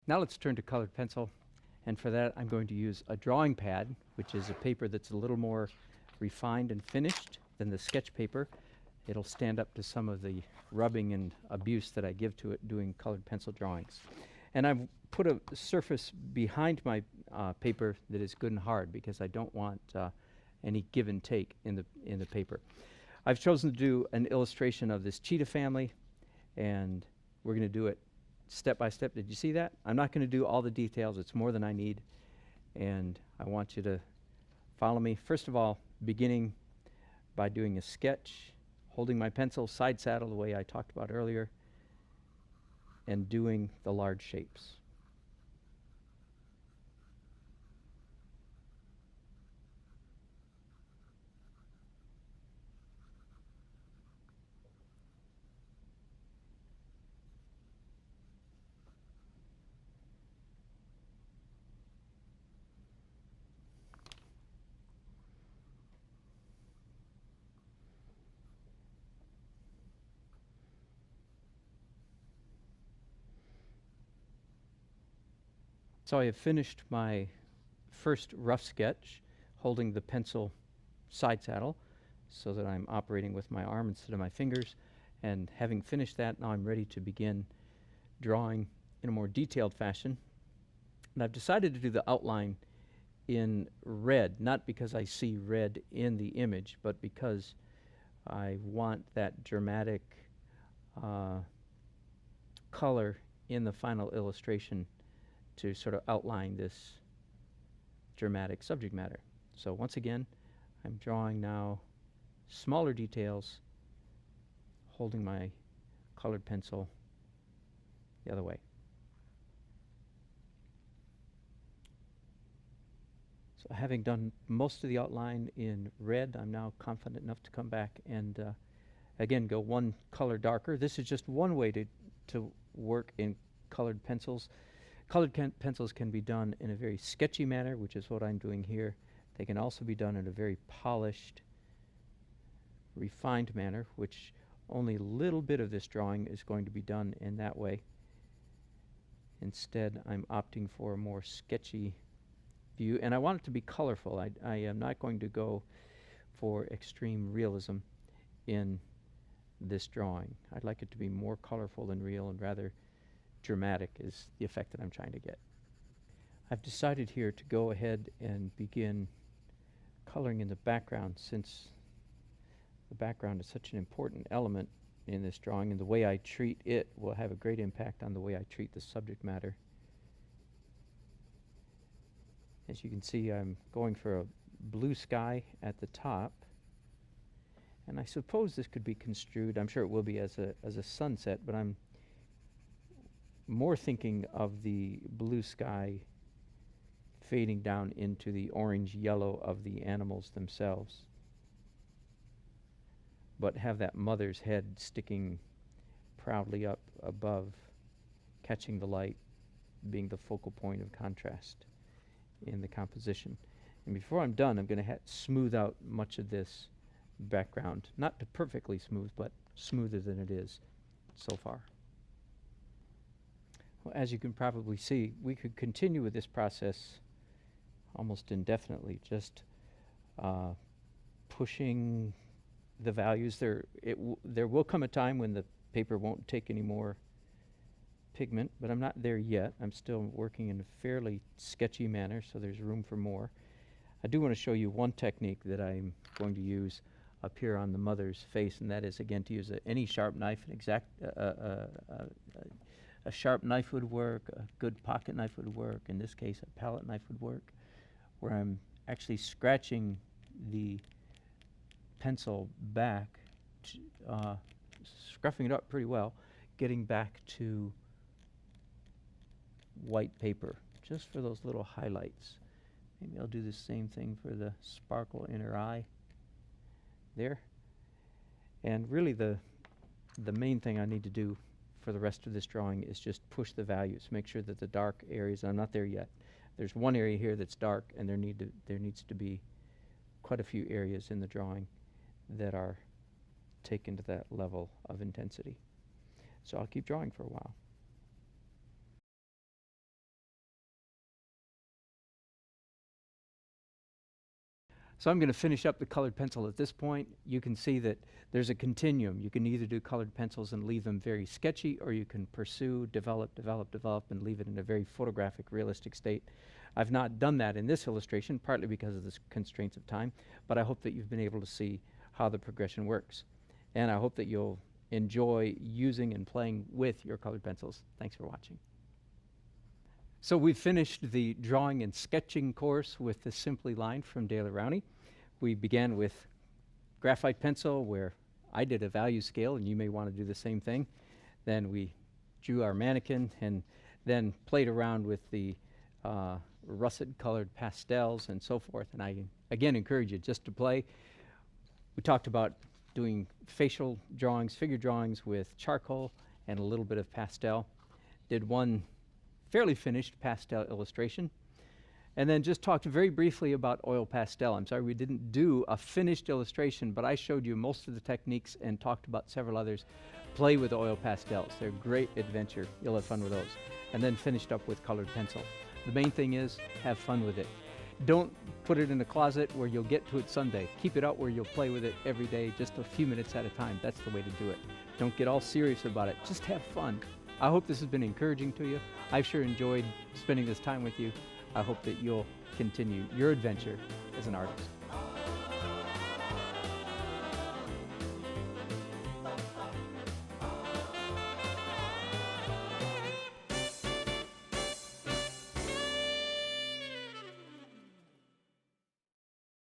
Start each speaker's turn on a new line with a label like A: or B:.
A: Now let's turn to colored pencil, and for that I'm going to use a drawing pad, which is a paper that's a little more refined and finished than the sketch paper. It'll stand up to some of the rubbing and abuse that I give to it doing colored pencil drawings. And I've put a surface behind my paper that is good and hard because I don't want any give and take in the paper. I've chosen to do an illustration of this cheetah family, and we're going to do it step by step. Did you see that? I'm not going to do all the details. It's more than I need, and I want you to follow me. First of all, beginning by doing a sketch, holding my pencil side saddle the way I talked about earlier, and doing the large shapes. So I have finished my first rough sketch holding the pencil side saddle so that I'm operating with my arm instead of my fingers. And having finished that, now I'm ready to begin drawing in a more detailed fashion. And I've decided to do the outline in red, not because I see red in the image, but because I want that dramatic color in the final illustration to sort of outline this dramatic subject matter. So once again, I'm drawing now smaller details, holding my colored pencil the other way. So having done most of the outline in red, I'm now confident enough to come back and again go one color darker. This is just one way to work in colored pencils. Colored pencils can be done in a very sketchy manner, which is what I'm doing here. They can also be done in a very polished, refined manner, which only a little bit of this drawing is going to be done in that way. Instead, I'm opting for a more sketchy view, and I want it to be colorful. I am not going to go for extreme realism in this drawing. I'd like it to be more colorful than real and rather dramatic is the effect that I'm trying to get. I've decided here to go ahead and begin coloring in the background, since the background is such an important element in this drawing, and the way I treat it will have a great impact on the way I treat the subject matter. As you can see, I'm going for a blue sky at the top, and I suppose this could be construed, I'm sure it will be, as a sunset, but I'm more thinking of the blue sky fading down into the orange yellow of the animals themselves, but have that mother's head sticking proudly up above, catching the light, being the focal point of contrast in the composition. And before I'm done, I'm going to smooth out much of this background, not to perfectly smooth, but smoother than it is so far. Well, as you can probably see, we could continue with this process almost indefinitely, just pushing the values. There will come a time when the paper won't take any more pigment, but I'm not there yet. I'm still working in a fairly sketchy manner, so there's room for more. I do want to show you one technique that I'm going to use up here on the mother's face, and that is, again, to use any sharp knife. A sharp knife would work, a good pocket knife would work, in this case a palette knife would work, where I'm actually scratching the pencil back, scruffing it up pretty well, getting back to white paper, just for those little highlights. Maybe I'll do the same thing for the sparkle in her eye there. And really the main thing I need to do for the rest of this drawing is just push the values, make sure that the dark areas, I'm not there yet. There's one area here that's dark, and there needs to be quite a few areas in the drawing that are taken to that level of intensity. So I'll keep drawing for a while. So I'm going to finish up the colored pencil at this point. You can see that there's a continuum. You can either do colored pencils and leave them very sketchy, or you can pursue, develop, and leave it in a very photographic, realistic state. I've not done that in this illustration, partly because of the constraints of time, but I hope that you've been able to see how the progression works. And I hope that you'll enjoy using and playing with your colored pencils. Thanks for watching. So we've finished the drawing and sketching course with the Simply line from Daler-Rowney. We began with graphite pencil, where I did a value scale, and you may want to do the same thing. Then we drew our mannequin, and then played around with the russet colored pastels and so forth. And I again encourage you just to play. We talked about doing facial drawings, figure drawings with charcoal and a little bit of pastel. Did one fairly finished pastel illustration, and then just talked very briefly about oil pastel. I'm sorry we didn't do a finished illustration, but I showed you most of the techniques and talked about several others. Play with oil pastels. They're a great adventure. You'll have fun with those. And then finished up with colored pencil. The main thing is have fun with it. Don't put it in a closet where you'll get to it someday. Keep it out where you'll play with it every day, just a few minutes at a time. That's the way to do it. Don't get all serious about it. Just have fun. I hope this has been encouraging to you. I've sure enjoyed spending this time with you. I hope that you'll continue your adventure as an artist.